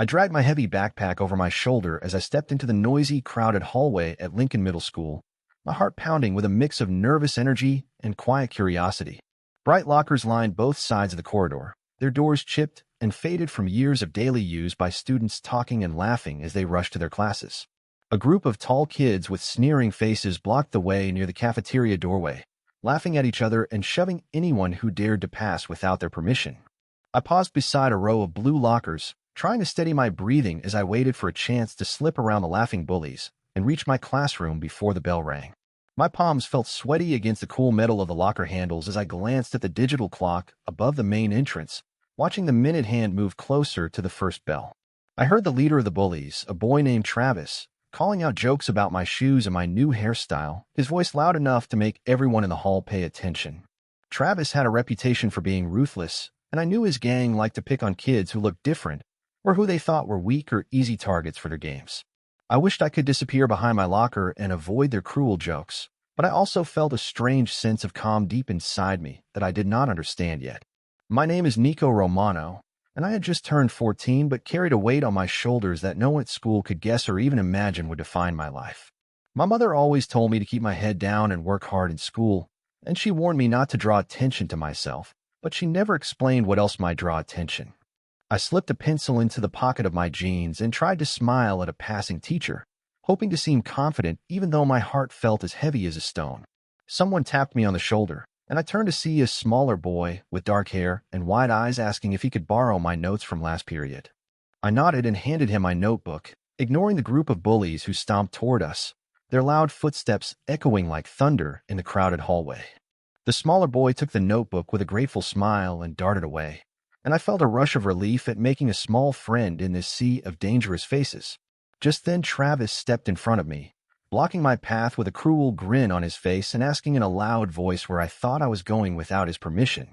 I dragged my heavy backpack over my shoulder as I stepped into the noisy, crowded hallway at Lincoln Middle School, my heart pounding with a mix of nervous energy and quiet curiosity. Bright lockers lined both sides of the corridor, their doors chipped and faded from years of daily use by students talking and laughing as they rushed to their classes. A group of tall kids with sneering faces blocked the way near the cafeteria doorway, laughing at each other and shoving anyone who dared to pass without their permission. I paused beside a row of blue lockers, trying to steady my breathing as I waited for a chance to slip around the laughing bullies and reach my classroom before the bell rang. My palms felt sweaty against the cool metal of the locker handles as I glanced at the digital clock above the main entrance, watching the minute hand move closer to the first bell. I heard the leader of the bullies, a boy named Travis, calling out jokes about my shoes and my new hairstyle, his voice loud enough to make everyone in the hall pay attention. Travis had a reputation for being ruthless, and I knew his gang liked to pick on kids who looked different or who they thought were weak or easy targets for their games. I wished I could disappear behind my locker and avoid their cruel jokes, but I also felt a strange sense of calm deep inside me that I did not understand yet. My name is Nico Romano, and I had just turned 14 but carried a weight on my shoulders that no one at school could guess or even imagine would define my life. My mother always told me to keep my head down and work hard in school, and she warned me not to draw attention to myself, but she never explained what else might draw attention. I slipped a pencil into the pocket of my jeans and tried to smile at a passing teacher, hoping to seem confident even though my heart felt as heavy as a stone. Someone tapped me on the shoulder, and I turned to see a smaller boy with dark hair and wide eyes asking if he could borrow my notes from last period. I nodded and handed him my notebook, ignoring the group of bullies who stomped toward us, their loud footsteps echoing like thunder in the crowded hallway. The smaller boy took the notebook with a grateful smile and darted away, and I felt a rush of relief at making a small friend in this sea of dangerous faces. Just then Travis stepped in front of me, blocking my path with a cruel grin on his face and asking in a loud voice where I thought I was going without his permission.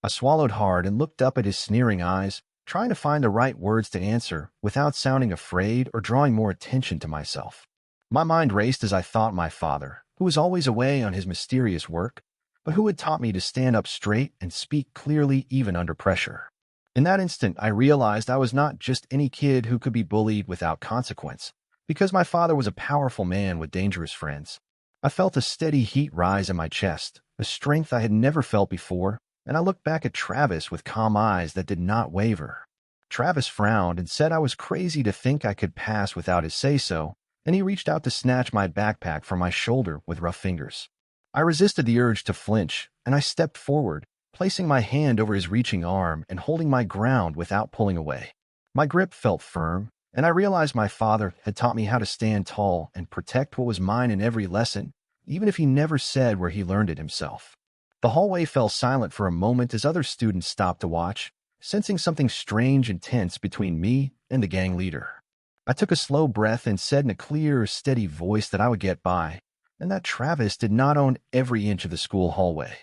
I swallowed hard and looked up at his sneering eyes, trying to find the right words to answer without sounding afraid or drawing more attention to myself. My mind raced as I thought my father, who was always away on his mysterious work, but who had taught me to stand up straight and speak clearly even under pressure. In that instant, I realized I was not just any kid who could be bullied without consequence, because my father was a powerful man with dangerous friends. I felt a steady heat rise in my chest, a strength I had never felt before, and I looked back at Travis with calm eyes that did not waver. Travis frowned and said I was crazy to think I could pass without his say-so, and he reached out to snatch my backpack from my shoulder with rough fingers. I resisted the urge to flinch, and I stepped forward, placing my hand over his reaching arm and holding my ground without pulling away. My grip felt firm, and I realized my father had taught me how to stand tall and protect what was mine in every lesson, even if he never said where he learned it himself. The hallway fell silent for a moment as other students stopped to watch, sensing something strange and tense between me and the gang leader. I took a slow breath and said in a clear, steady voice that I would get by, and that Travis did not own every inch of the school hallway.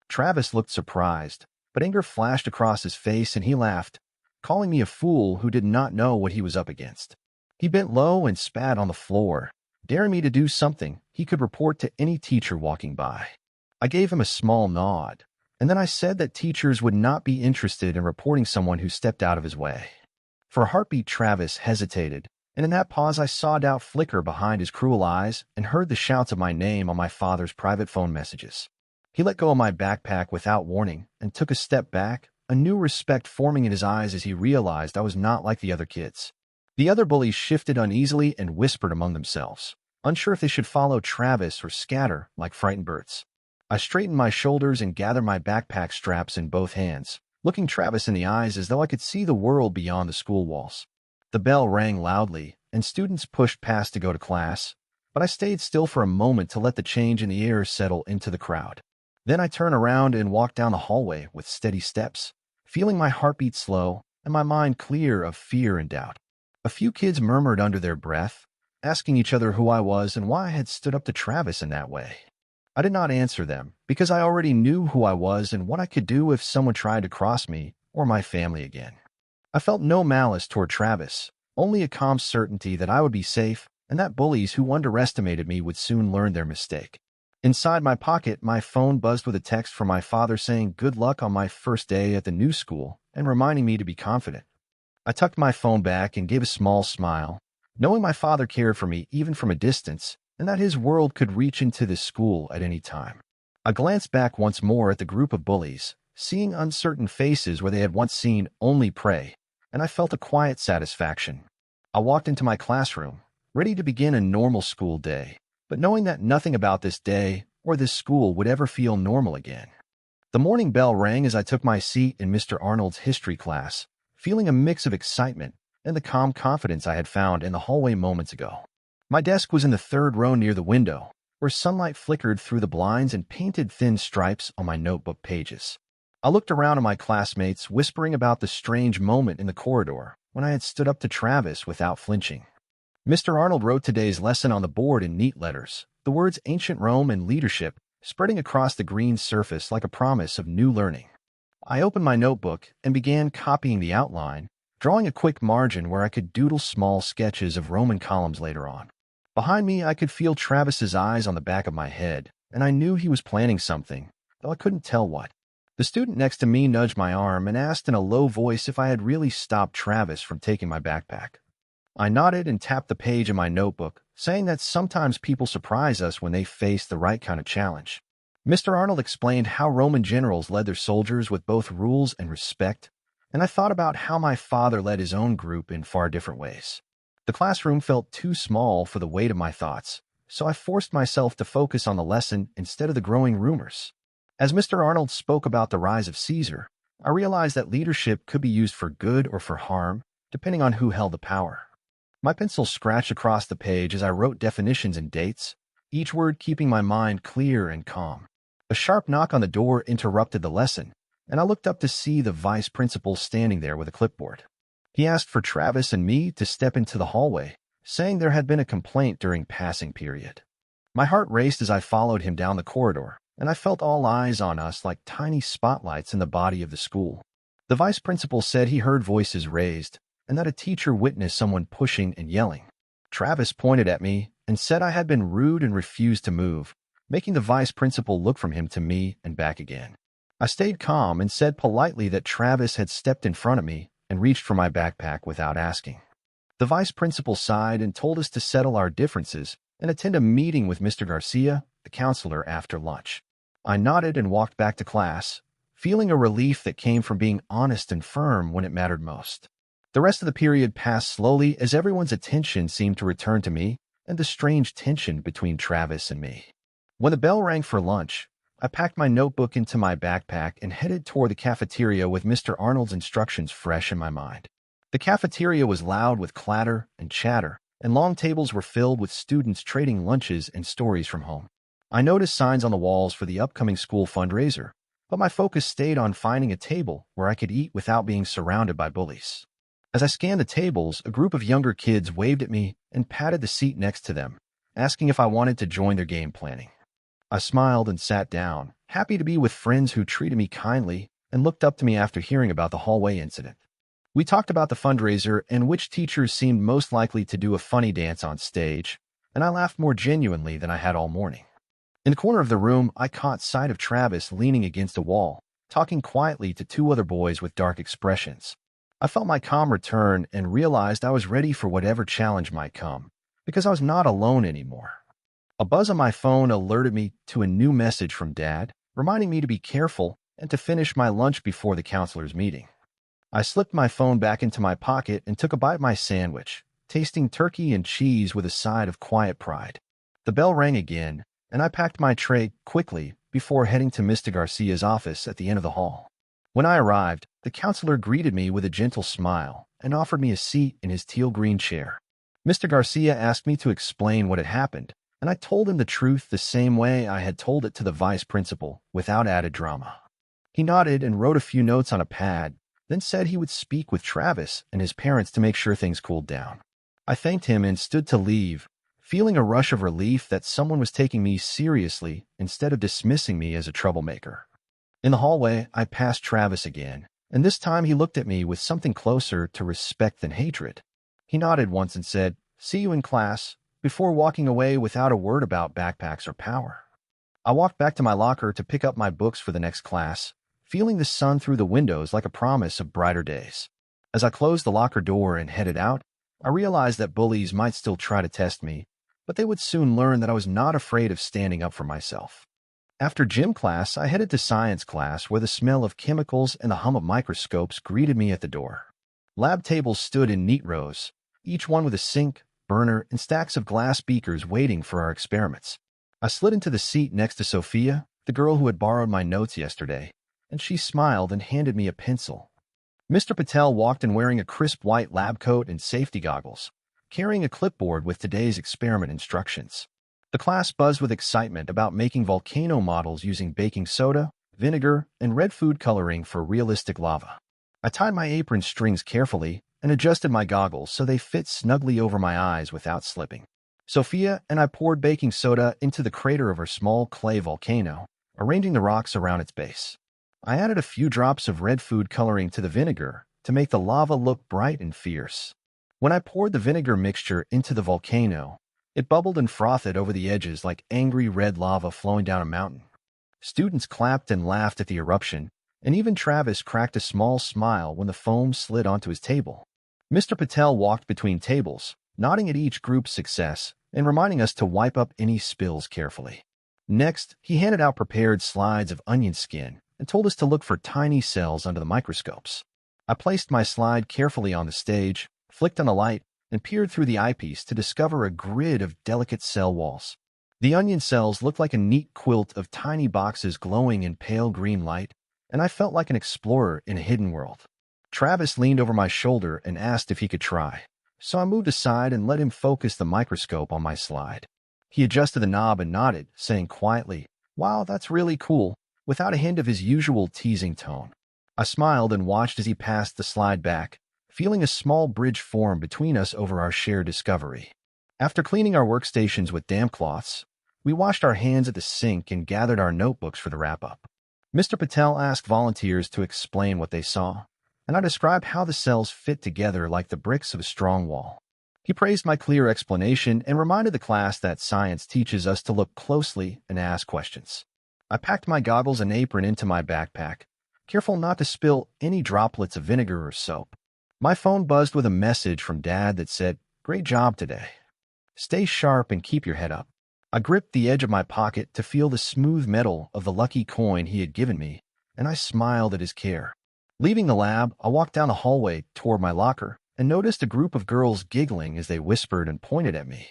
Travis looked surprised, but anger flashed across his face and he laughed, calling me a fool who did not know what he was up against. He bent low and spat on the floor, daring me to do something he could report to any teacher walking by. I gave him a small nod, and then I said that teachers would not be interested in reporting someone who stepped out of his way. For a heartbeat, Travis hesitated, and in that pause I saw doubt flicker behind his cruel eyes and heard the shouts of my name on my father's private phone messages. He let go of my backpack without warning and took a step back, a new respect forming in his eyes as he realized I was not like the other kids. The other bullies shifted uneasily and whispered among themselves, unsure if they should follow Travis or scatter like frightened birds. I straightened my shoulders and gathered my backpack straps in both hands, looking Travis in the eyes as though I could see the world beyond the school walls. The bell rang loudly, and students pushed past to go to class, but I stayed still for a moment to let the change in the air settle into the crowd. Then I turned around and walked down the hallway with steady steps, feeling my heartbeat slow and my mind clear of fear and doubt. A few kids murmured under their breath, asking each other who I was and why I had stood up to Travis in that way. I did not answer them, because I already knew who I was and what I could do if someone tried to cross me or my family again. I felt no malice toward Travis, only a calm certainty that I would be safe and that bullies who underestimated me would soon learn their mistake. Inside my pocket, my phone buzzed with a text from my father saying good luck on my first day at the new school and reminding me to be confident. I tucked my phone back and gave a small smile, knowing my father cared for me even from a distance and that his world could reach into this school at any time. I glanced back once more at the group of bullies, seeing uncertain faces where they had once seen only prey, and I felt a quiet satisfaction. I walked into my classroom, ready to begin a normal school day, but knowing that nothing about this day or this school would ever feel normal again. The morning bell rang as I took my seat in Mr. Arnold's history class, feeling a mix of excitement and the calm confidence I had found in the hallway moments ago. My desk was in the third row near the window, where sunlight flickered through the blinds and painted thin stripes on my notebook pages. I looked around at my classmates, whispering about the strange moment in the corridor when I had stood up to Travis without flinching. Mr. Arnold wrote today's lesson on the board in neat letters, the words ancient Rome and leadership spreading across the green surface like a promise of new learning. I opened my notebook and began copying the outline, drawing a quick margin where I could doodle small sketches of Roman columns later on. Behind me, I could feel Travis's eyes on the back of my head, and I knew he was planning something, though I couldn't tell what. The student next to me nudged my arm and asked in a low voice if I had really stopped Travis from taking my backpack. I nodded and tapped the page in my notebook, saying that sometimes people surprise us when they face the right kind of challenge. Mr. Arnold explained how Roman generals led their soldiers with both rules and respect, and I thought about how my father led his own group in far different ways. The classroom felt too small for the weight of my thoughts, so I forced myself to focus on the lesson instead of the growing rumors. As Mr. Arnold spoke about the rise of Caesar, I realized that leadership could be used for good or for harm, depending on who held the power. My pencil scratched across the page as I wrote definitions and dates, each word keeping my mind clear and calm. A sharp knock on the door interrupted the lesson, and I looked up to see the vice principal standing there with a clipboard. He asked for Travis and me to step into the hallway, saying there had been a complaint during passing period. My heart raced as I followed him down the corridor, and I felt all eyes on us like tiny spotlights in the body of the school. The vice principal said he heard voices raised, and that a teacher witnessed someone pushing and yelling. Travis pointed at me and said I had been rude and refused to move, making the vice principal look from him to me and back again. I stayed calm and said politely that Travis had stepped in front of me and reached for my backpack without asking. The vice principal sighed and told us to settle our differences and attend a meeting with Mr. Garcia, the counselor, after lunch. I nodded and walked back to class, feeling a relief that came from being honest and firm when it mattered most. The rest of the period passed slowly as everyone's attention seemed to return to me and the strange tension between Travis and me. When the bell rang for lunch, I packed my notebook into my backpack and headed toward the cafeteria with Mr. Arnold's instructions fresh in my mind. The cafeteria was loud with clatter and chatter, and long tables were filled with students trading lunches and stories from home. I noticed signs on the walls for the upcoming school fundraiser, but my focus stayed on finding a table where I could eat without being surrounded by bullies. As I scanned the tables, a group of younger kids waved at me and patted the seat next to them, asking if I wanted to join their game planning. I smiled and sat down, happy to be with friends who treated me kindly and looked up to me after hearing about the hallway incident. We talked about the fundraiser and which teachers seemed most likely to do a funny dance on stage, and I laughed more genuinely than I had all morning. In the corner of the room, I caught sight of Travis leaning against a wall, talking quietly to two other boys with dark expressions. I felt my calm return and realized I was ready for whatever challenge might come, because I was not alone anymore. A buzz on my phone alerted me to a new message from Dad, reminding me to be careful and to finish my lunch before the counselor's meeting. I slipped my phone back into my pocket and took a bite of my sandwich, tasting turkey and cheese with a side of quiet pride. The bell rang again, and I packed my tray quickly before heading to Mr. Garcia's office at the end of the hall. When I arrived, the counselor greeted me with a gentle smile and offered me a seat in his teal-green chair. Mr. Garcia asked me to explain what had happened, and I told him the truth the same way I had told it to the vice principal, without added drama. He nodded and wrote a few notes on a pad, then said he would speak with Travis and his parents to make sure things cooled down. I thanked him and stood to leave, feeling a rush of relief that someone was taking me seriously instead of dismissing me as a troublemaker. In the hallway, I passed Travis again, and this time he looked at me with something closer to respect than hatred. He nodded once and said, "See you in class," before walking away without a word about backpacks or power. I walked back to my locker to pick up my books for the next class, feeling the sun through the windows like a promise of brighter days. As I closed the locker door and headed out, I realized that bullies might still try to test me, but they would soon learn that I was not afraid of standing up for myself. After gym class, I headed to science class where the smell of chemicals and the hum of microscopes greeted me at the door. Lab tables stood in neat rows, each one with a sink, burner, and stacks of glass beakers waiting for our experiments. I slid into the seat next to Sophia, the girl who had borrowed my notes yesterday, and she smiled and handed me a pencil. Mr. Patel walked in wearing a crisp white lab coat and safety goggles, carrying a clipboard with today's experiment instructions. The class buzzed with excitement about making volcano models using baking soda, vinegar, and red food coloring for realistic lava. I tied my apron strings carefully and adjusted my goggles so they fit snugly over my eyes without slipping. Sophia and I poured baking soda into the crater of our small clay volcano, arranging the rocks around its base. I added a few drops of red food coloring to the vinegar to make the lava look bright and fierce. When I poured the vinegar mixture into the volcano, it bubbled and frothed over the edges like angry red lava flowing down a mountain. Students clapped and laughed at the eruption, and even Travis cracked a small smile when the foam slid onto his table. Mr. Patel walked between tables, nodding at each group's success and reminding us to wipe up any spills carefully. Next, he handed out prepared slides of onion skin and told us to look for tiny cells under the microscopes. I placed my slide carefully on the stage, flicked on a light, and peered through the eyepiece to discover a grid of delicate cell walls. The onion cells looked like a neat quilt of tiny boxes glowing in pale green light, and I felt like an explorer in a hidden world. Travis leaned over my shoulder and asked if he could try, so I moved aside and let him focus the microscope on my slide. He adjusted the knob and nodded, saying quietly, "Wow, that's really cool," without a hint of his usual teasing tone. I smiled and watched as he passed the slide back, feeling a small bridge form between us over our shared discovery. After cleaning our workstations with damp cloths, we washed our hands at the sink and gathered our notebooks for the wrap-up. Mr. Patel asked volunteers to explain what they saw, and I described how the cells fit together like the bricks of a strong wall. He praised my clear explanation and reminded the class that science teaches us to look closely and ask questions. I packed my goggles and apron into my backpack, careful not to spill any droplets of vinegar or soap. My phone buzzed with a message from Dad that said, "Great job today. Stay sharp and keep your head up." I gripped the edge of my pocket to feel the smooth metal of the lucky coin he had given me, and I smiled at his care. Leaving the lab, I walked down the hallway toward my locker and noticed a group of girls giggling as they whispered and pointed at me.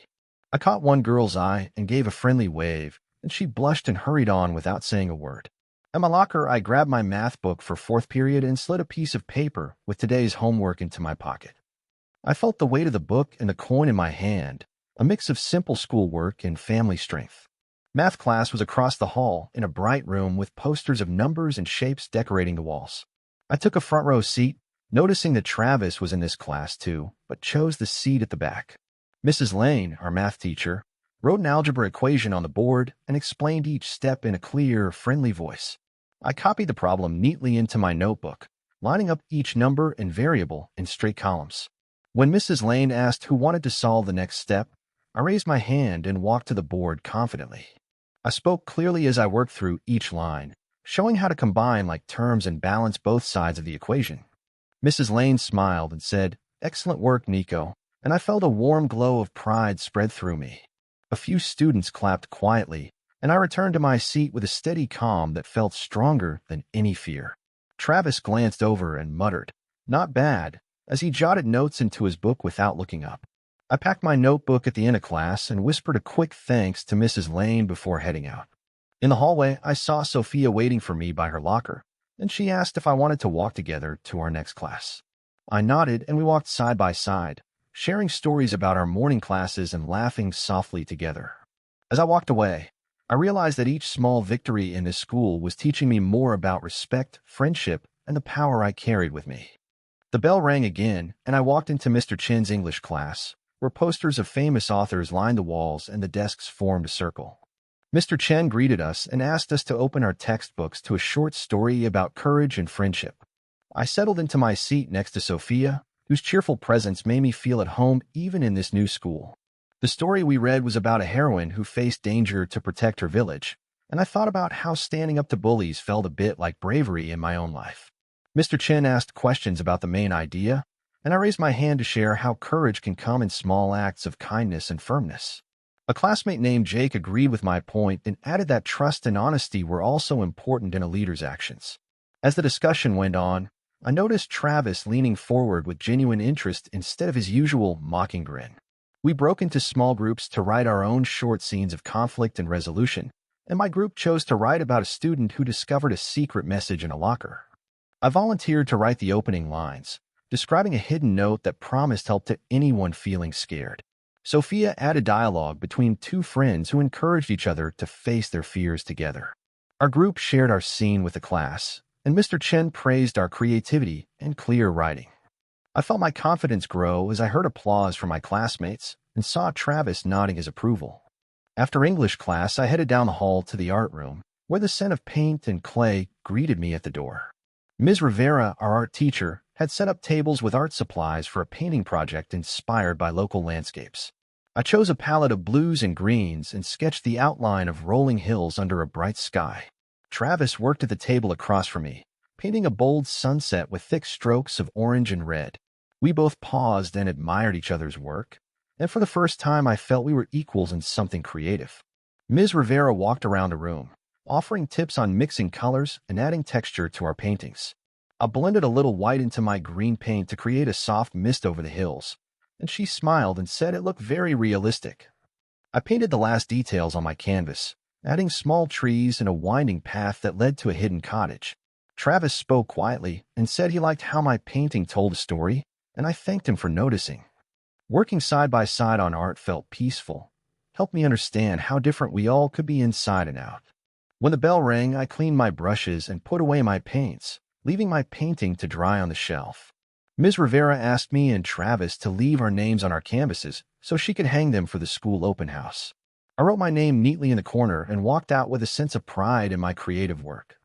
I caught one girl's eye and gave a friendly wave, and she blushed and hurried on without saying a word. At my locker, I grabbed my math book for fourth period and slid a piece of paper with today's homework into my pocket. I felt the weight of the book and the coin in my hand, a mix of simple schoolwork and family strength. Math class was across the hall in a bright room with posters of numbers and shapes decorating the walls. I took a front row seat, noticing that Travis was in this class too, but chose the seat at the back. Mrs. Lane, our math teacher, wrote an algebra equation on the board and explained each step in a clear, friendly voice. I copied the problem neatly into my notebook, lining up each number and variable in straight columns. When Mrs. Lane asked who wanted to solve the next step, I raised my hand and walked to the board confidently. I spoke clearly as I worked through each line, showing how to combine like terms and balance both sides of the equation. Mrs. Lane smiled and said, "Excellent work, Nico," and I felt a warm glow of pride spread through me. A few students clapped quietly, and I returned to my seat with a steady calm that felt stronger than any fear. Travis glanced over and muttered, "Not bad," as he jotted notes into his book without looking up. I packed my notebook at the end of class and whispered a quick thanks to Mrs. Lane before heading out. In the hallway, I saw Sophia waiting for me by her locker, and she asked if I wanted to walk together to our next class. I nodded and we walked side by side, sharing stories about our morning classes and laughing softly together. As I walked away, I realized that each small victory in this school was teaching me more about respect, friendship, and the power I carried with me. The bell rang again, and I walked into Mr. Chen's English class, where posters of famous authors lined the walls and the desks formed a circle. Mr. Chen greeted us and asked us to open our textbooks to a short story about courage and friendship. I settled into my seat next to Sophia, whose cheerful presence made me feel at home even in this new school. The story we read was about a heroine who faced danger to protect her village, and I thought about how standing up to bullies felt a bit like bravery in my own life. Mr. Chen asked questions about the main idea, and I raised my hand to share how courage can come in small acts of kindness and firmness. A classmate named Jake agreed with my point and added that trust and honesty were also important in a leader's actions. As the discussion went on, I noticed Travis leaning forward with genuine interest instead of his usual mocking grin. We broke into small groups to write our own short scenes of conflict and resolution, and my group chose to write about a student who discovered a secret message in a locker. I volunteered to write the opening lines, describing a hidden note that promised help to anyone feeling scared. Sophia added dialogue between two friends who encouraged each other to face their fears together. Our group shared our scene with the class, and Mr. Chen praised our creativity and clear writing. I felt my confidence grow as I heard applause from my classmates and saw Travis nodding his approval. After English class, I headed down the hall to the art room, where the scent of paint and clay greeted me at the door. Ms. Rivera, our art teacher, had set up tables with art supplies for a painting project inspired by local landscapes. I chose a palette of blues and greens and sketched the outline of rolling hills under a bright sky. Travis worked at the table across from me, painting a bold sunset with thick strokes of orange and red. We both paused and admired each other's work, and for the first time I felt we were equals in something creative. Ms. Rivera walked around the room, offering tips on mixing colors and adding texture to our paintings. I blended a little white into my green paint to create a soft mist over the hills, and she smiled and said it looked very realistic. I painted the last details on my canvas, adding small trees and a winding path that led to a hidden cottage. Travis spoke quietly and said he liked how my painting told a story, and I thanked him for noticing. Working side by side on art felt peaceful, helped me understand how different we all could be inside and out. When the bell rang, I cleaned my brushes and put away my paints, leaving my painting to dry on the shelf. Ms. Rivera asked me and Travis to leave our names on our canvases so she could hang them for the school open house. I wrote my name neatly in the corner and walked out with a sense of pride in my creative work.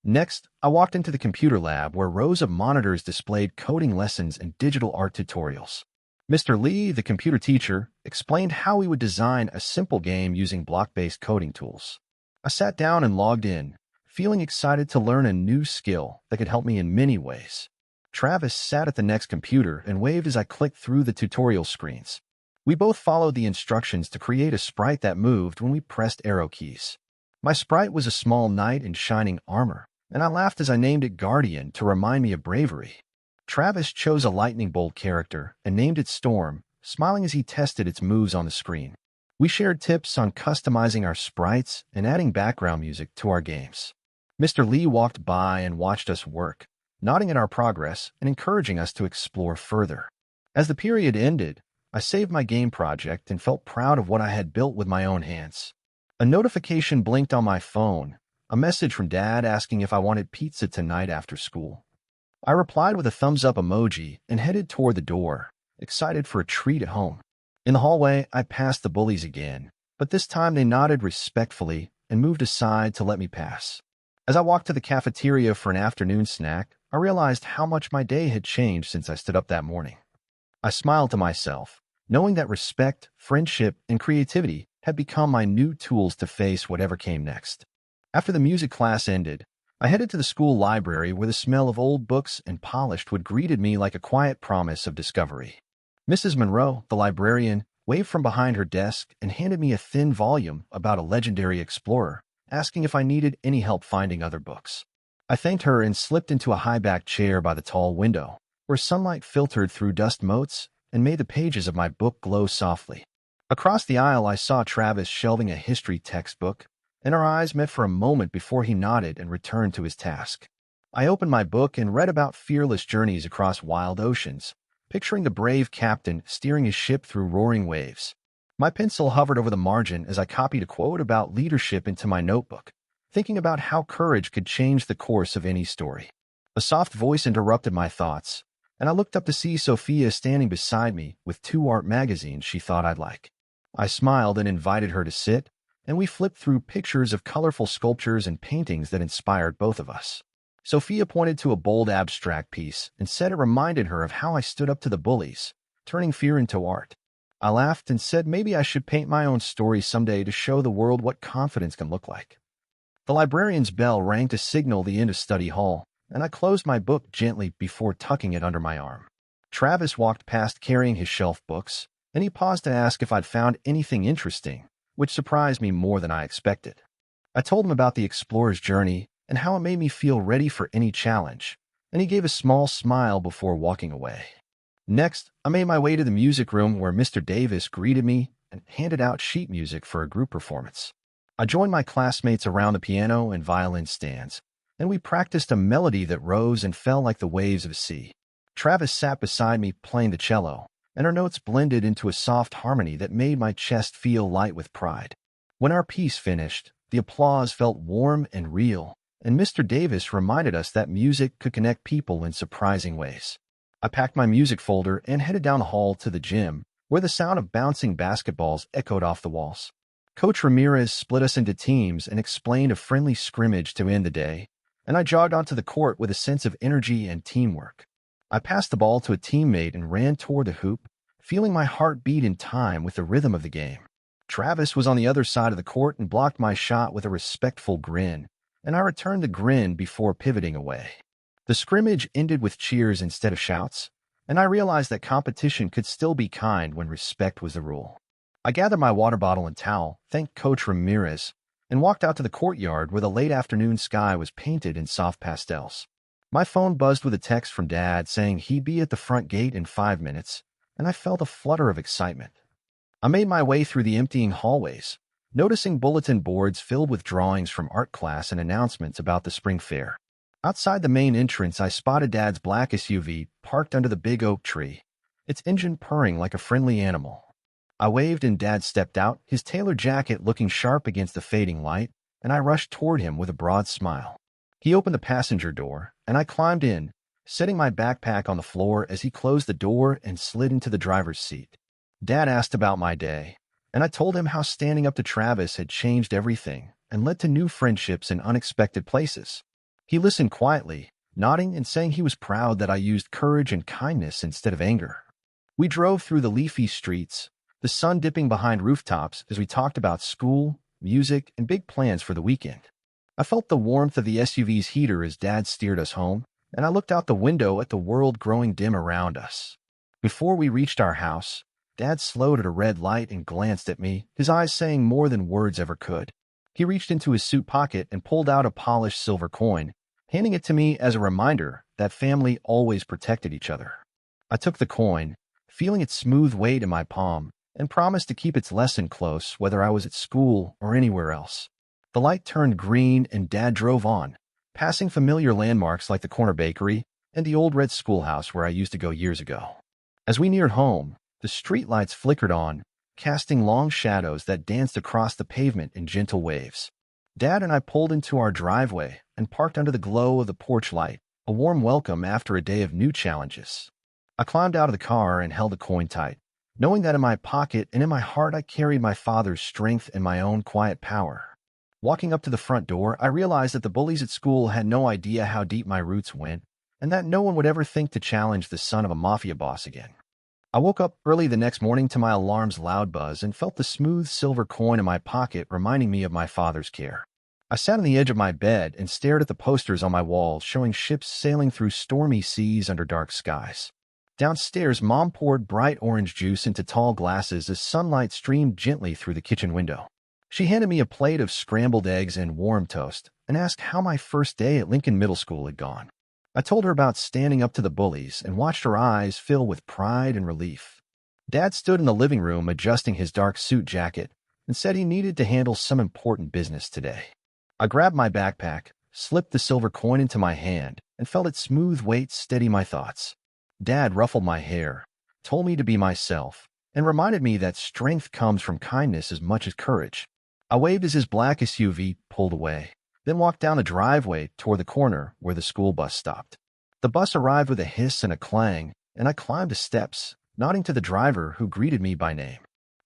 Next, I walked into the computer lab where rows of monitors displayed coding lessons and digital art tutorials. Mr. Lee, the computer teacher, explained how we would design a simple game using block-based coding tools. I sat down and logged in, feeling excited to learn a new skill that could help me in many ways. Travis sat at the next computer and waved as I clicked through the tutorial screens. We both followed the instructions to create a sprite that moved when we pressed arrow keys. My sprite was a small knight in shining armor, and I laughed as I named it Guardian to remind me of bravery. Travis chose a lightning bolt character and named it Storm, smiling as he tested its moves on the screen. We shared tips on customizing our sprites and adding background music to our games. Mr. Lee walked by and watched us work, nodding at our progress and encouraging us to explore further. As the period ended, I saved my game project and felt proud of what I had built with my own hands. A notification blinked on my phone, a message from Dad asking if I wanted pizza tonight after school. I replied with a thumbs-up emoji and headed toward the door, excited for a treat at home. In the hallway, I passed the bullies again, but this time they nodded respectfully and moved aside to let me pass. As I walked to the cafeteria for an afternoon snack, I realized how much my day had changed since I stood up that morning. I smiled to myself, knowing that respect, friendship, and creativity had become my new tools to face whatever came next. After the music class ended, I headed to the school library where the smell of old books and polished wood greeted me like a quiet promise of discovery. Mrs. Monroe, the librarian, waved from behind her desk and handed me a thin volume about a legendary explorer, asking if I needed any help finding other books. I thanked her and slipped into a high-backed chair by the tall window, where sunlight filtered through dust motes and made the pages of my book glow softly. Across the aisle, I saw Travis shelving a history textbook, and our eyes met for a moment before he nodded and returned to his task. I opened my book and read about fearless journeys across wild oceans, picturing the brave captain steering his ship through roaring waves. My pencil hovered over the margin as I copied a quote about leadership into my notebook, thinking about how courage could change the course of any story. A soft voice interrupted my thoughts, and I looked up to see Sophia standing beside me with 2 art magazines she thought I'd like. I smiled and invited her to sit, and we flipped through pictures of colorful sculptures and paintings that inspired both of us. Sophia pointed to a bold abstract piece and said it reminded her of how I stood up to the bullies, turning fear into art. I laughed and said maybe I should paint my own story someday to show the world what confidence can look like. The librarian's bell rang to signal the end of study hall, and I closed my book gently before tucking it under my arm. Travis walked past carrying his shelf books, and he paused to ask if I'd found anything interesting, which surprised me more than I expected. I told him about the explorer's journey and how it made me feel ready for any challenge, and he gave a small smile before walking away. Next, I made my way to the music room where Mr. Davis greeted me and handed out sheet music for a group performance. I joined my classmates around the piano and violin stands, and we practiced a melody that rose and fell like the waves of a sea. Travis sat beside me playing the cello, and our notes blended into a soft harmony that made my chest feel light with pride. When our piece finished, the applause felt warm and real, and Mr. Davis reminded us that music could connect people in surprising ways. I packed my music folder and headed down the hall to the gym, where the sound of bouncing basketballs echoed off the walls. Coach Ramirez split us into teams and explained a friendly scrimmage to end the day, and I jogged onto the court with a sense of energy and teamwork. I passed the ball to a teammate and ran toward the hoop, feeling my heart beat in time with the rhythm of the game. Travis was on the other side of the court and blocked my shot with a respectful grin, and I returned the grin before pivoting away. The scrimmage ended with cheers instead of shouts, and I realized that competition could still be kind when respect was the rule. I gathered my water bottle and towel, thanked Coach Ramirez, and walked out to the courtyard where the late afternoon sky was painted in soft pastels. My phone buzzed with a text from Dad saying he'd be at the front gate in 5 minutes, and I felt a flutter of excitement. I made my way through the emptying hallways, noticing bulletin boards filled with drawings from art class and announcements about the spring fair. Outside the main entrance, I spotted Dad's black SUV parked under the big oak tree, its engine purring like a friendly animal. I waved and Dad stepped out, his tailored jacket looking sharp against the fading light, and I rushed toward him with a broad smile. He opened the passenger door, and I climbed in, setting my backpack on the floor as he closed the door and slid into the driver's seat. Dad asked about my day, and I told him how standing up to Travis had changed everything and led to new friendships in unexpected places. He listened quietly, nodding and saying he was proud that I used courage and kindness instead of anger. We drove through the leafy streets, the sun dipping behind rooftops as we talked about school, music, and big plans for the weekend. I felt the warmth of the SUV's heater as Dad steered us home, and I looked out the window at the world growing dim around us. Before we reached our house, Dad slowed at a red light and glanced at me, his eyes saying more than words ever could. He reached into his suit pocket and pulled out a polished silver coin, handing it to me as a reminder that family always protected each other. I took the coin, feeling its smooth weight in my palm, and promised to keep its lesson close whether I was at school or anywhere else. The light turned green and Dad drove on, passing familiar landmarks like the corner bakery and the old red schoolhouse where I used to go years ago. As we neared home, the streetlights flickered on, casting long shadows that danced across the pavement in gentle waves. Dad and I pulled into our driveway and parked under the glow of the porch light, a warm welcome after a day of new challenges. I climbed out of the car and held the coin tight, knowing that in my pocket and in my heart I carried my father's strength and my own quiet power. Walking up to the front door, I realized that the bullies at school had no idea how deep my roots went, and that no one would ever think to challenge the son of a mafia boss again. I woke up early the next morning to my alarm's loud buzz and felt the smooth silver coin in my pocket reminding me of my father's care. I sat on the edge of my bed and stared at the posters on my walls showing ships sailing through stormy seas under dark skies. Downstairs, Mom poured bright orange juice into tall glasses as sunlight streamed gently through the kitchen window. She handed me a plate of scrambled eggs and warm toast and asked how my first day at Lincoln Middle School had gone. I told her about standing up to the bullies and watched her eyes fill with pride and relief. Dad stood in the living room adjusting his dark suit jacket and said he needed to handle some important business today. I grabbed my backpack, slipped the silver coin into my hand, and felt its smooth weight steady my thoughts. Dad ruffled my hair, told me to be myself, and reminded me that strength comes from kindness as much as courage. I waved as his black SUV pulled away, then walked down the driveway toward the corner where the school bus stopped. The bus arrived with a hiss and a clang, and I climbed the steps, nodding to the driver who greeted me by name.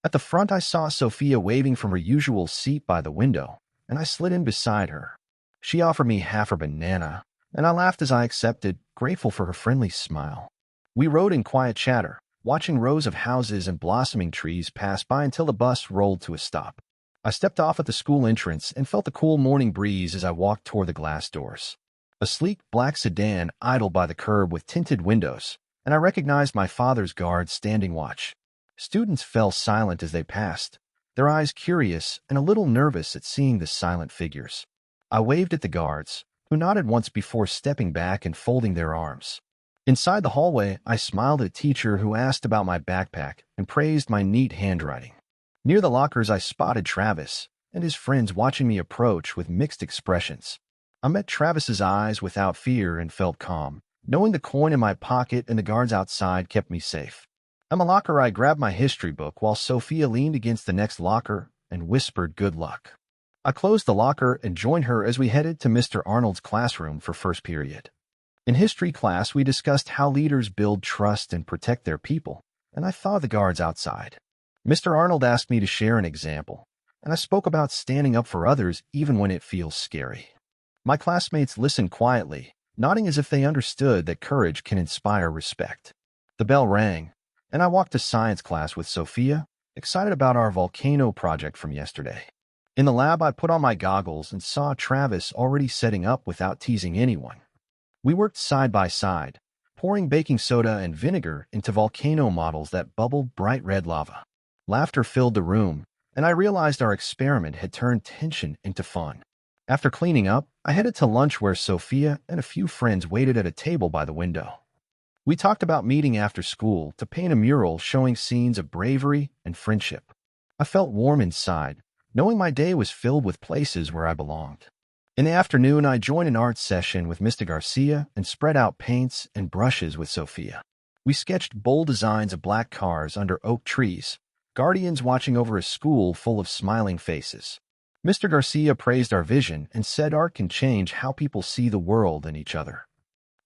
At the front, I saw Sophia waving from her usual seat by the window, and I slid in beside her. She offered me half her banana, and I laughed as I accepted, grateful for her friendly smile. We rode in quiet chatter, watching rows of houses and blossoming trees pass by until the bus rolled to a stop. I stepped off at the school entrance and felt the cool morning breeze as I walked toward the glass doors. A sleek black sedan idled by the curb with tinted windows, and I recognized my father's guards standing watch. Students fell silent as they passed, their eyes curious and a little nervous at seeing the silent figures. I waved at the guards, who nodded once before stepping back and folding their arms. Inside the hallway, I smiled at a teacher who asked about my backpack and praised my neat handwriting. Near the lockers, I spotted Travis and his friends watching me approach with mixed expressions. I met Travis's eyes without fear and felt calm, knowing the coin in my pocket and the guards outside kept me safe. At my locker, I grabbed my history book while Sophia leaned against the next locker and whispered good luck. I closed the locker and joined her as we headed to Mr. Arnold's classroom for first period. In history class, we discussed how leaders build trust and protect their people, and I thawed the guards outside. Mr. Arnold asked me to share an example, and I spoke about standing up for others even when it feels scary. My classmates listened quietly, nodding as if they understood that courage can inspire respect. The bell rang, and I walked to science class with Sophia, excited about our volcano project from yesterday. In the lab, I put on my goggles and saw Travis already setting up without teasing anyone. We worked side by side, pouring baking soda and vinegar into volcano models that bubbled bright red lava. Laughter filled the room, and I realized our experiment had turned tension into fun. After cleaning up, I headed to lunch where Sophia and a few friends waited at a table by the window. We talked about meeting after school to paint a mural showing scenes of bravery and friendship. I felt warm inside, knowing my day was filled with places where I belonged. In the afternoon, I joined an art session with Mr. Garcia and spread out paints and brushes with Sophia. We sketched bold designs of black cars under oak trees, guardians watching over a school full of smiling faces. Mr. Garcia praised our vision and said art can change how people see the world and each other.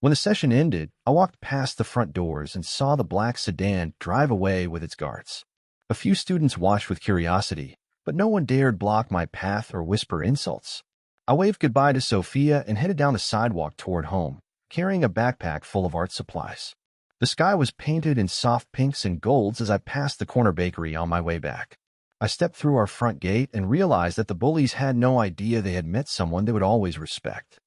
When the session ended, I walked past the front doors and saw the black sedan drive away with its guards. A few students watched with curiosity, but no one dared block my path or whisper insults. I waved goodbye to Sophia and headed down the sidewalk toward home, carrying a backpack full of art supplies. The sky was painted in soft pinks and golds as I passed the corner bakery on my way back. I stepped through our front gate and realized that the Bullies had no idea they had met someone they would always respect.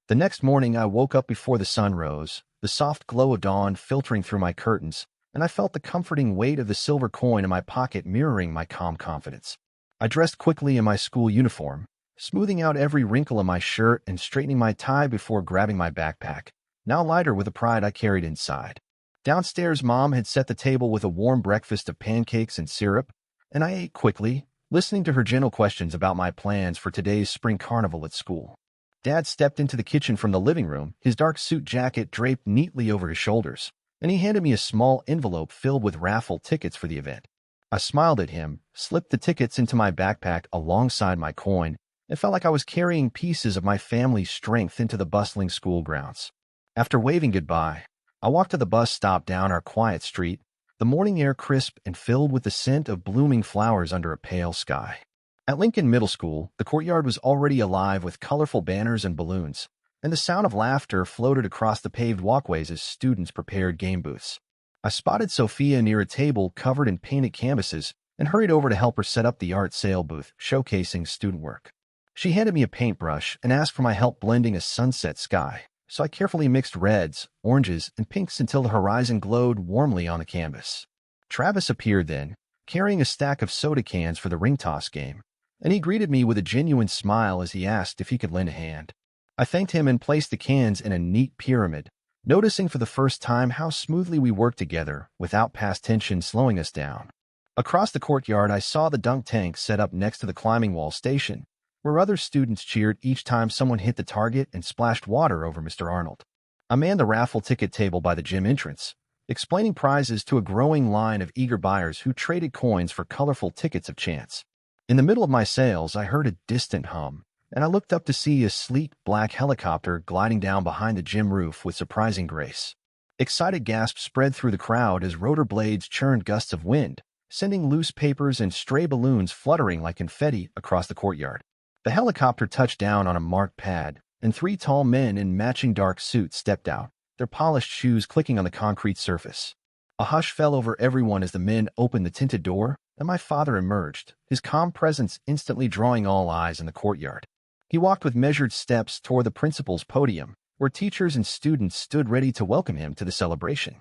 The next morning, I woke up before the sun rose, the soft glow of dawn filtering through my curtains, and I felt the comforting weight of the silver coin in my pocket mirroring my calm confidence. I dressed quickly in my school uniform, smoothing out every wrinkle in my shirt and straightening my tie before grabbing my backpack, now lighter with the pride I carried inside. Downstairs, Mom had set the table with a warm breakfast of pancakes and syrup, and I ate quickly, listening to her gentle questions about my plans for today's spring carnival at school. Dad stepped into the kitchen from the living room, his dark suit jacket draped neatly over his shoulders, and he handed me a small envelope filled with raffle tickets for the event. I smiled at him, slipped the tickets into my backpack alongside my coin, and felt like I was carrying pieces of my family's strength into the bustling school grounds. After waving goodbye, I walked to the bus stop down our quiet street, the morning air crisp and filled with the scent of blooming flowers under a pale sky. At Lincoln Middle School, the courtyard was already alive with colorful banners and balloons, and the sound of laughter floated across the paved walkways as students prepared game booths. I spotted Sophia near a table covered in painted canvases and hurried over to help her set up the art sale booth showcasing student work. She handed me a paintbrush and asked for my help blending a sunset sky, so I carefully mixed reds, oranges, and pinks until the horizon glowed warmly on the canvas. Travis appeared then, carrying a stack of soda cans for the ring toss game, and he greeted me with a genuine smile as he asked if he could lend a hand. I thanked him and placed the cans in a neat pyramid, noticing for the first time how smoothly we worked together without past tension slowing us down. Across the courtyard, I saw the dunk tank set up next to the climbing wall station, where other students cheered each time someone hit the target and splashed water over Mr. Arnold. I manned the raffle ticket table by the gym entrance, explaining prizes to a growing line of eager buyers who traded coins for colorful tickets of chance. In the middle of my sales, I heard a distant hum, and I looked up to see a sleek black helicopter gliding down behind the gym roof with surprising grace. Excited gasps spread through the crowd as rotor blades churned gusts of wind, sending loose papers and stray balloons fluttering like confetti across the courtyard. The helicopter touched down on a marked pad, and three tall men in matching dark suits stepped out, their polished shoes clicking on the concrete surface. A hush fell over everyone as the men opened the tinted door, and my father emerged, his calm presence instantly drawing all eyes in the courtyard. He walked with measured steps toward the principal's podium, where teachers and students stood ready to welcome him to the celebration.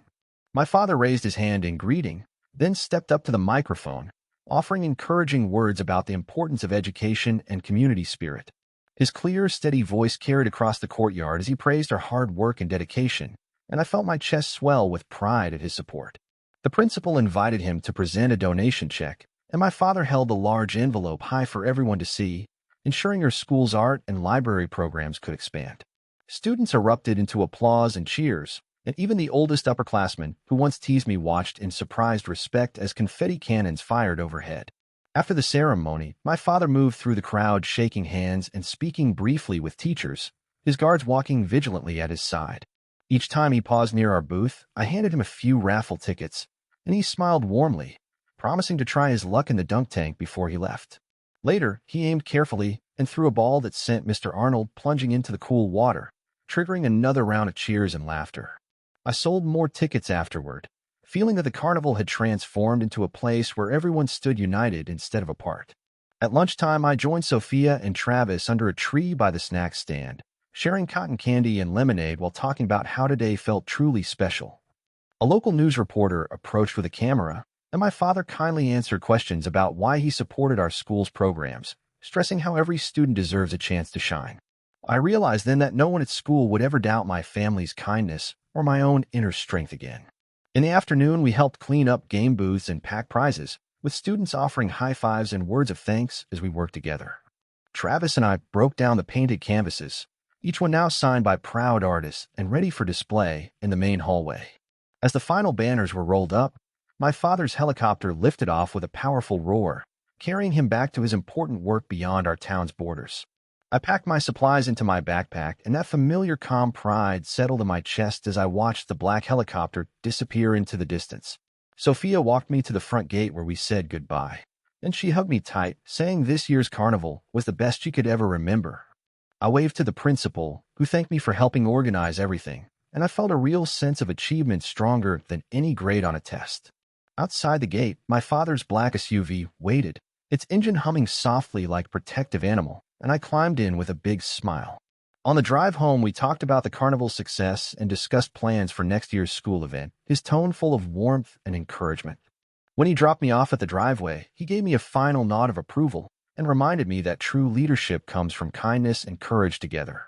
My father raised his hand in greeting, then stepped up to the microphone, offering encouraging words about the importance of education and community spirit. His clear, steady voice carried across the courtyard as he praised our hard work and dedication, and I felt my chest swell with pride at his support. The principal invited him to present a donation check, and my father held the large envelope high for everyone to see, ensuring our school's art and library programs could expand. Students erupted into applause and cheers, and even the oldest upperclassmen, who once teased me, watched in surprised respect as confetti cannons fired overhead. After the ceremony, my father moved through the crowd shaking hands and speaking briefly with teachers, his guards walking vigilantly at his side. Each time he paused near our booth, I handed him a few raffle tickets, and he smiled warmly, promising to try his luck in the dunk tank before he left. Later, he aimed carefully and threw a ball that sent Mr. Arnold plunging into the cool water, triggering another round of cheers and laughter. I sold more tickets afterward, feeling that the carnival had transformed into a place where everyone stood united instead of apart. At lunchtime, I joined Sophia and Travis under a tree by the snack stand, sharing cotton candy and lemonade while talking about how today felt truly special. A local news reporter approached with a camera, and my father kindly answered questions about why he supported our school's programs, stressing how every student deserves a chance to shine. I realized then that no one at school would ever doubt my family's kindness or my own inner strength again. In the afternoon, we helped clean up game booths and pack prizes, with students offering high fives and words of thanks as we worked together. Travis and I broke down the painted canvases, each one now signed by proud artists and ready for display in the main hallway. As the final banners were rolled up, my father's helicopter lifted off with a powerful roar, carrying him back to his important work beyond our town's borders. I packed my supplies into my backpack, and that familiar calm pride settled in my chest as I watched the black helicopter disappear into the distance. Sophia walked me to the front gate where we said goodbye, and she hugged me tight, saying this year's carnival was the best she could ever remember. I waved to the principal, who thanked me for helping organize everything, and I felt a real sense of achievement stronger than any grade on a test. Outside the gate, my father's black SUV waited, its engine humming softly like a protective animal, and I climbed in with a big smile. On the drive home, we talked about the carnival's success and discussed plans for next year's school event, his tone full of warmth and encouragement. When he dropped me off at the driveway, he gave me a final nod of approval and reminded me that true leadership comes from kindness and courage together.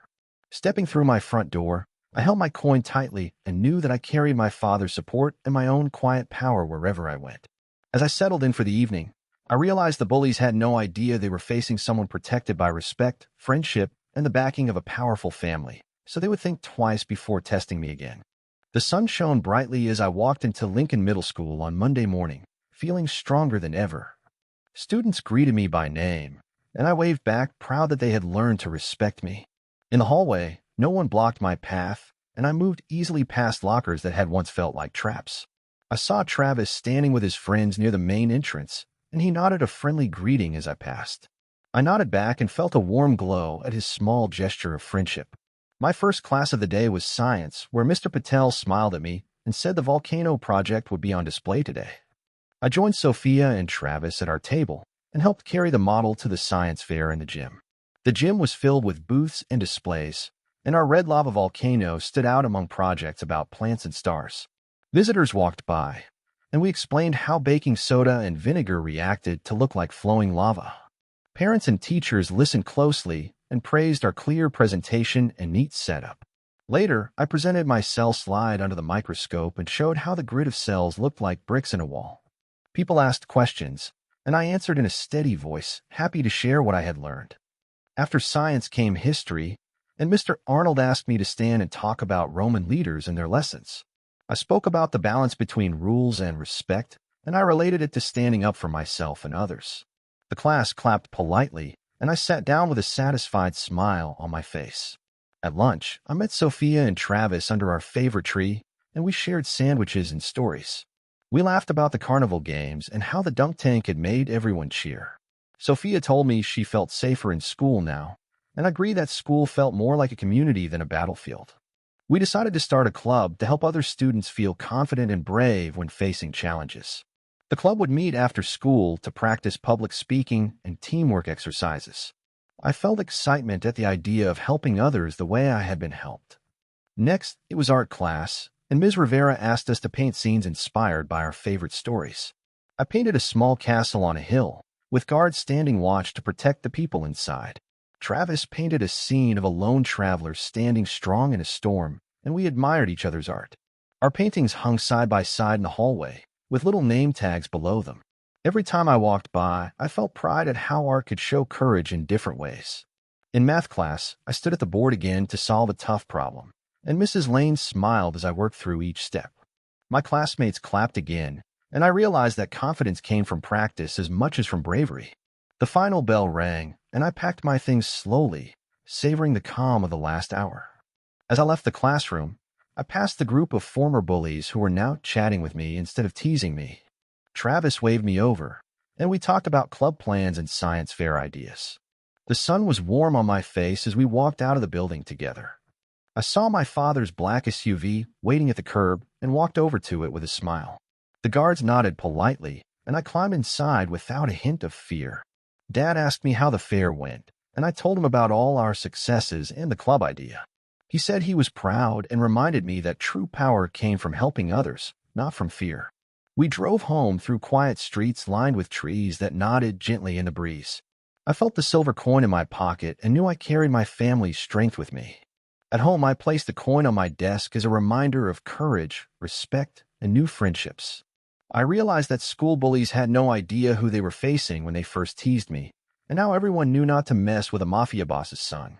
Stepping through my front door, I held my coin tightly and knew that I carried my father's support and my own quiet power wherever I went. As I settled in for the evening, I realized the bullies had no idea they were facing someone protected by respect, friendship, and the backing of a powerful family, so they would think twice before testing me again. The sun shone brightly as I walked into Lincoln Middle School on Monday morning, feeling stronger than ever. Students greeted me by name, and I waved back, proud that they had learned to respect me. In the hallway, no one blocked my path, and I moved easily past lockers that had once felt like traps. I saw Travis standing with his friends near the main entrance, and he nodded a friendly greeting as I passed. I nodded back and felt a warm glow at his small gesture of friendship. My first class of the day was science, where Mr. Patel smiled at me and said the volcano project would be on display today. I joined Sophia and Travis at our table and helped carry the model to the science fair in the gym. The gym was filled with booths and displays, and our red lava volcano stood out among projects about plants and stars. Visitors walked by, and we explained how baking soda and vinegar reacted to look like flowing lava. Parents and teachers listened closely and praised our clear presentation and neat setup. Later, I presented my cell slide under the microscope and showed how the grid of cells looked like bricks in a wall. People asked questions, and I answered in a steady voice, happy to share what I had learned. After science came history, and Mr. Arnold asked me to stand and talk about Roman leaders and their lessons. I spoke about the balance between rules and respect, and I related it to standing up for myself and others. The class clapped politely, and I sat down with a satisfied smile on my face. At lunch, I met Sophia and Travis under our favorite tree, and we shared sandwiches and stories. We laughed about the carnival games and how the dunk tank had made everyone cheer. Sophia told me she felt safer in school now, and I agreed that school felt more like a community than a battlefield. We decided to start a club to help other students feel confident and brave when facing challenges. The club would meet after school to practice public speaking and teamwork exercises. I felt excitement at the idea of helping others the way I had been helped. Next, it was art class, and Ms. Rivera asked us to paint scenes inspired by our favorite stories. I painted a small castle on a hill, with guards standing watch to protect the people inside. Travis painted a scene of a lone traveler standing strong in a storm, and we admired each other's art. Our paintings hung side by side in the hallway, with little name tags below them. Every time I walked by, I felt pride at how art could show courage in different ways. In math class, I stood at the board again to solve a tough problem, and Mrs. Lane smiled as I worked through each step. My classmates clapped again, and I realized that confidence came from practice as much as from bravery. The final bell rang, and I packed my things slowly, savoring the calm of the last hour. As I left the classroom, I passed the group of former bullies who were now chatting with me instead of teasing me. Travis waved me over, and we talked about club plans and science fair ideas. The sun was warm on my face as we walked out of the building together. I saw my father's black SUV waiting at the curb and walked over to it with a smile. The guards nodded politely, and I climbed inside without a hint of fear. Dad asked me how the fair went, and I told him about all our successes and the club idea. He said he was proud and reminded me that true power came from helping others, not from fear. We drove home through quiet streets lined with trees that nodded gently in the breeze. I felt the silver coin in my pocket and knew I carried my family's strength with me. At home, I placed the coin on my desk as a reminder of courage, respect, and new friendships. I realized that school bullies had no idea who they were facing when they first teased me, and now everyone knew not to mess with a mafia boss's son.